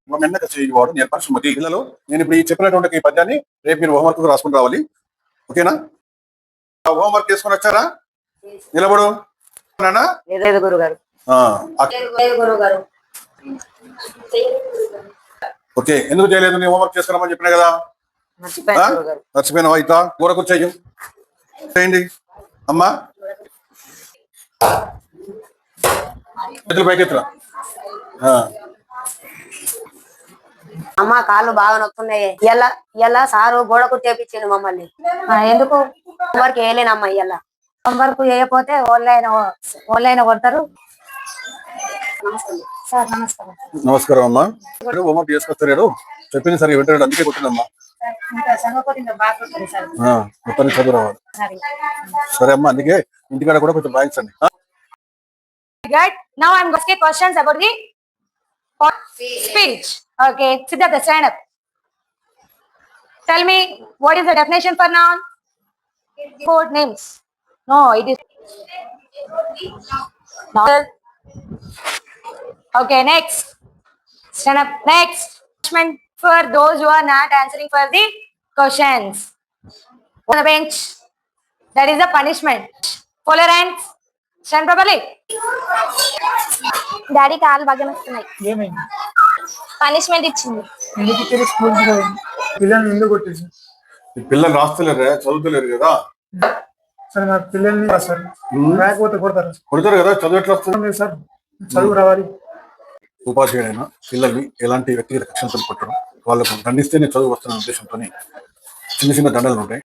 మెన్నక చేయవాడు నేర్పరచుమతి. పిల్లలు, నేను ఇప్పుడు ఈ చెప్పినటువంటి ఈ పద్యాన్ని రేపు మీరు హోంవర్క్ రాసుకుని రావాలి. ఓకేనా? హోంవర్క్ చేసుకుని వచ్చారా? నిలబడు. ఓకే, ఎందుకు చేయలేదు? నేను హోంవర్క్ చేసుకున్నామని చెప్పినా కదా. మర్చిపోయినావా? ఇట్లా కూర కూర్చేయండి అమ్మా. చేతులు పైకెత్తురా. అమ్మ కాళ్ళు బాగా నొప్పున్నాయి. ఇలా సారు గోడ కుట్టేపించిండు మమ్మల్ని. ఎందుకు హోంవర్క్ వేయలేనమ్మా? ఇలా హోంవర్క్ వేయకపోతే ఓన్లైన్ కొడతారు. నమస్కారం అమ్మా. హోంవర్క్ చేసుకొస్తాడు, చెప్పింది సరే వింటాడు, అందుకే కొట్టిందమ్మా. మొత్తాన్ని చదువు రావాలి. సరే అమ్మా, అందుకే ఇంటికాడ కూడా కొంచెం రాయించండి. Now I'm going to ask questions about the speech. Okay, Siddhartha, stand up. Tell me, what is the definition for noun? Code names. No, it is. Okay, next. Stand up. Next. Punishment for those who are not answering for the questions. On the bench. That is the punishment. Follow your hands. Stand properly. Daddy కాలు బాగా నొస్తున్నాయి. ఏమైంది? Punishment ఇచ్చింది. పిల్లలు రాస్తలేరు, చదువుతలేరు కదా. Sir నా పిల్లల్ని sir రాకపోతే కొడతారు కదా. చదువు ఎట్లా వస్తుంది సార్? చదువు రావాలి. ఉపాధ్యాయుడైనా పిల్లల్ని ఎలాంటి వ్యక్తిగత కక్షలతో కొట్టడం, వాళ్ళకు దండిస్తేనే చదువు వస్తున్న ఉద్దేశంతో చిన్న చిన్న దండలు ఉంటాయి.